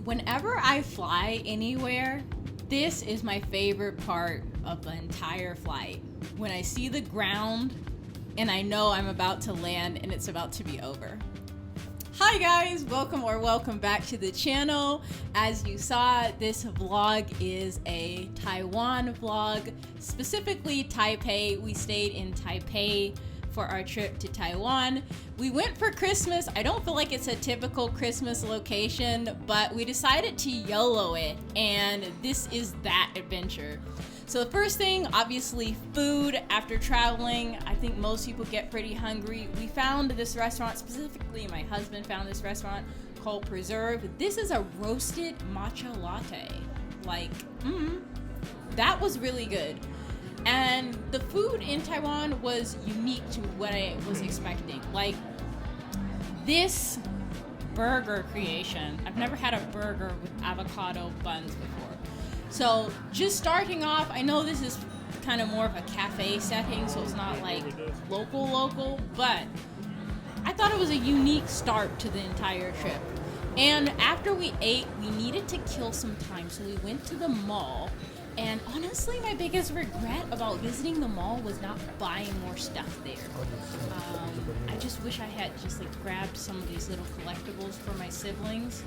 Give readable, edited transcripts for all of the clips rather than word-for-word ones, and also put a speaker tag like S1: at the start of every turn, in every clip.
S1: Whenever I fly anywhere, this is my favorite part of the entire flight. When I see the ground and I know I'm about to land and it's about to be over. Hi guys, welcome back to the channel. As you saw, this vlog is a Taiwan vlog, specifically Taipei. We stayed in Taipei for our trip to Taiwan. We went for Christmas. I don't feel like it's a typical Christmas location, but we decided to YOLO it, and this is that adventure. So the first thing, obviously food. After traveling, I think most people get pretty hungry. We found this restaurant, specifically my husband found this restaurant called Preserve. This is a roasted matcha latte. That was really good. And the food in Taiwan was unique to what I was expecting. Like this burger creation. I've never had a burger with avocado buns before. So just starting off, I know this is kind of more of a cafe setting, so it's not like local, but I thought it was a unique start to the entire trip. And after we ate, we needed to kill some time, so we went to the mall. And honestly, my biggest regret about visiting the mall was not buying more stuff there. I just wish I had just grabbed some of these little collectibles for my siblings.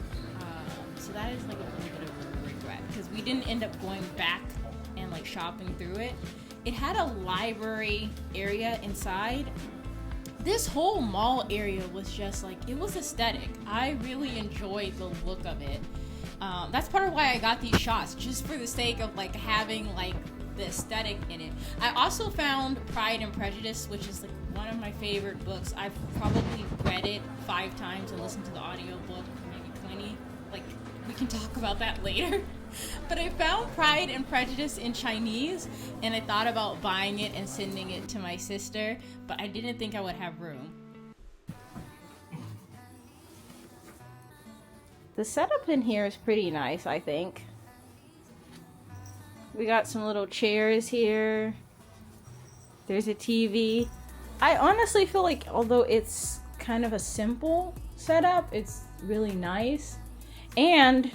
S1: So that is a little bit of a regret, because we didn't end up going back and shopping through it. It had a library area inside. This whole mall area was just it was aesthetic. I really enjoyed the look of it. That's part of why I got these shots, just for the sake of having the aesthetic in it. I also found Pride and Prejudice, which is one of my favorite books. I've probably read it 5 times and listened to the audiobook maybe 20. We can talk about that later. But I found Pride and Prejudice in Chinese, and I thought about buying it and sending it to my sister, but I didn't think I would have room. The setup in here is pretty nice, I think. We got some little chairs here. There's a TV. I honestly feel although it's kind of a simple setup, it's really nice. And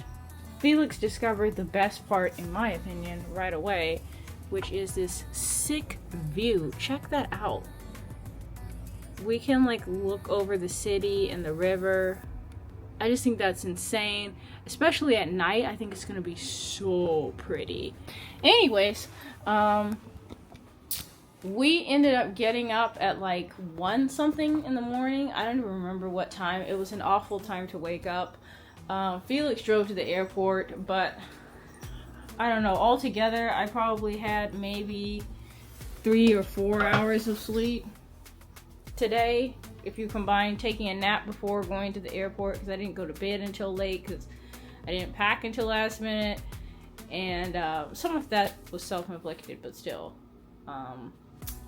S1: Felix discovered the best part, in my opinion, right away, which is this sick view. Check that out. We can look over the city and the river. I just think that's insane, especially at night. I think it's gonna be so pretty. Anyways, we ended up getting up at 1 something in the morning. I don't even remember what time. It was an awful time to wake up. Felix drove to the airport, but I don't know, altogether I probably had maybe 3 or 4 hours of sleep today, if you combine taking a nap before going to the airport, because I didn't go to bed until late because I didn't pack until last minute, and some of that was self-inflicted, but still,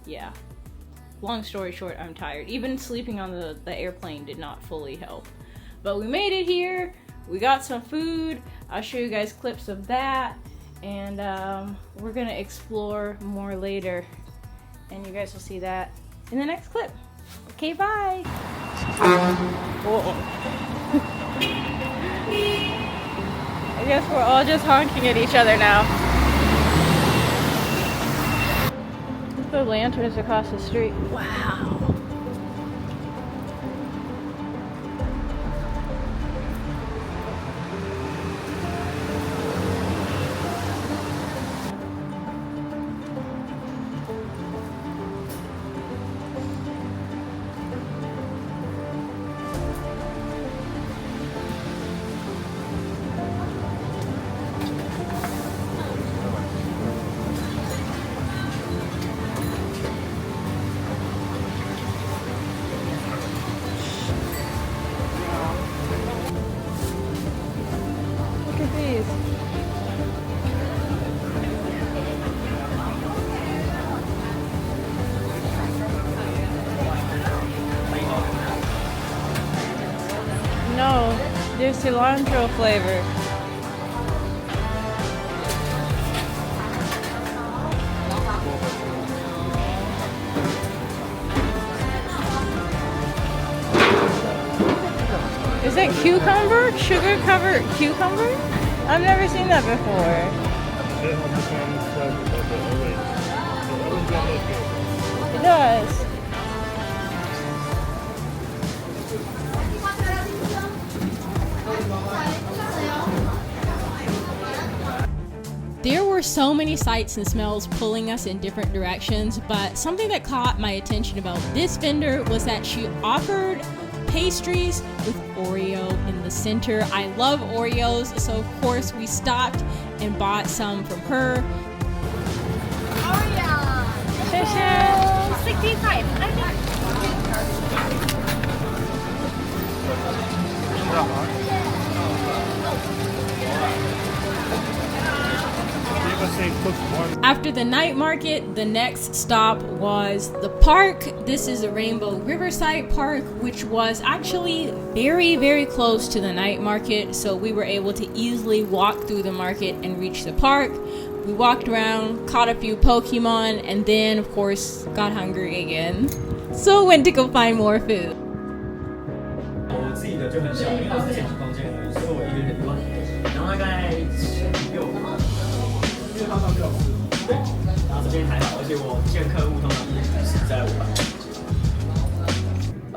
S1: yeah. Long story short, I'm tired. Even sleeping on the airplane did not fully help. But we made it here. We got some food. I'll show you guys clips of that, and we're gonna explore more later, and you guys will see that in the next clip. Okay, bye. I guess we're all just honking at each other now. The lanterns across the street. Wow. No, there's cilantro flavor. Is that cucumber? Sugar covered cucumber? I've never seen that before. It does. There were so many sights and smells pulling us in different directions, but something that caught my attention about this vendor was that she offered pastries with Oreo in the center. I love Oreos, so of course we stopped and bought some from her. Oreo! 65. After the night market, the next stop was the park. This is a Rainbow Riverside Park, which was actually very, very close to the night market, so we were able to easily walk through the market and reach the park. We walked around, caught a few Pokemon, and then, of course, got hungry again. So went to go find more food.
S2: 我自己的就很小，因为都是简体房间而已，所以我一个人然后大概6，因为刚刚6对，然后这边还好，而且我见客户通常是在我。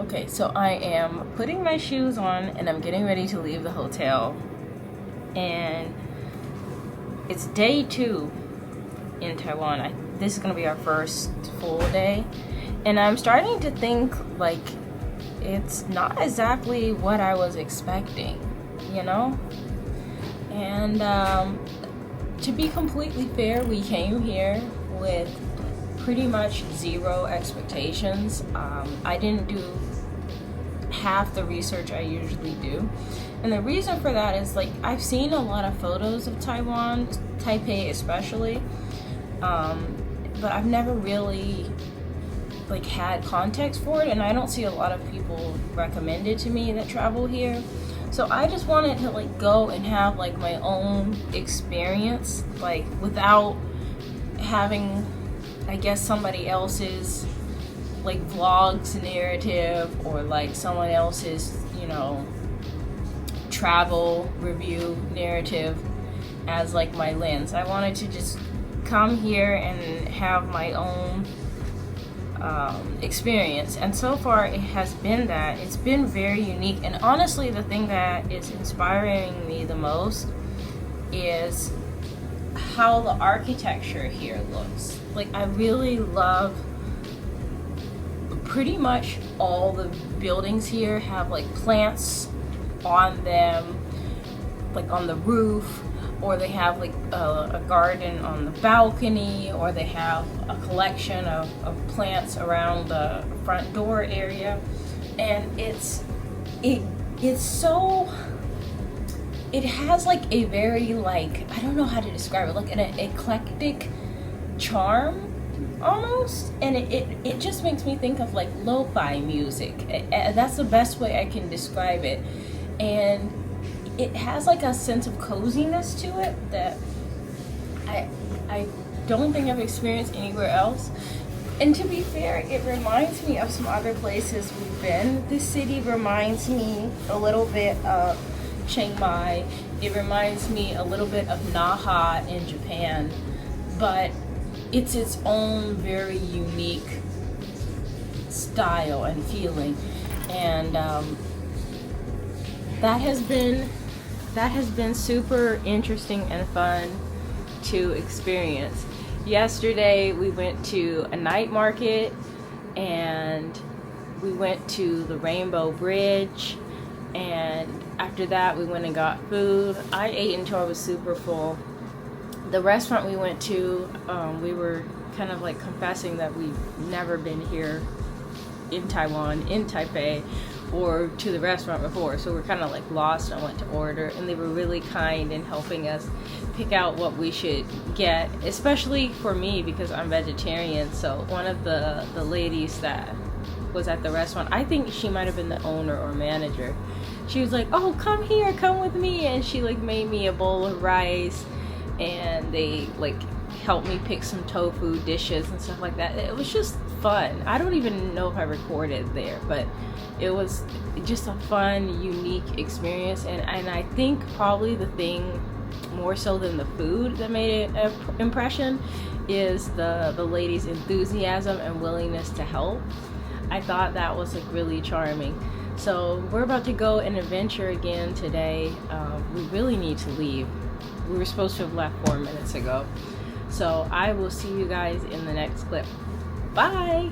S1: Okay, so I am putting my shoes on and I'm getting ready to leave the hotel. And it's day 2 in Taiwan. This is gonna be our first full day. And I'm starting to think like it's not exactly what I was expecting, you know? And to be completely fair, we came here with pretty much zero expectations. I didn't do half the research I usually do. And the reason for that is like I've seen a lot of photos of Taiwan, Taipei especially, but I've never really like had context for it, and I don't see a lot of people recommend it to me that travel here. So I just wanted to like go and have like my own experience, like without having, I guess, somebody else's like vlogs narrative or like someone else's, you know, travel review narrative as like my lens. I wanted to just come here and have my own experience, and so far it has been that. It's been very unique, and honestly the thing that is inspiring me the most is how the architecture here looks. Like I really love pretty much all the buildings here have like plants on them, like on the roof, or they have like a garden on the balcony, or they have a collection of plants around the front door area. And it's so, it has like a very like, I don't know how to describe it, like an eclectic charm almost, and it just makes me think of like lo-fi music. That's the best way I can describe it. And it has like a sense of coziness to it that I don't think I've experienced anywhere else. And to be fair, it reminds me of some other places we've been. This city reminds me a little bit of Chiang Mai. It reminds me a little bit of Naha in Japan, but it's its own very unique style and feeling. And that has been super interesting and fun to experience. Yesterday we went to a night market and we went to the Rainbow Bridge, and after that we went and got food. I ate until I was super full. The restaurant we went to, we were kind of like confessing that we've never been here in Taiwan, in Taipei, or to the restaurant before, so we're kind of like lost on what to order, and they were really kind in helping us pick out what we should get, especially for me because I'm vegetarian. So one of the ladies that was at the restaurant, I think she might have been the owner or manager, she was like, oh, come here, come with me, and she like made me a bowl of rice, and they like helped me pick some tofu dishes and stuff like that. It was just
S3: fun. I don't even know if I recorded there, but it was just a fun, unique experience. And I think probably the thing more so than the food that made an impression is the ladies' enthusiasm and willingness to help. I thought that was like really charming. So we're about to go and adventure again today. We really need to leave. We were supposed to have left 4 minutes ago. So I will see you guys in the next clip. Bye!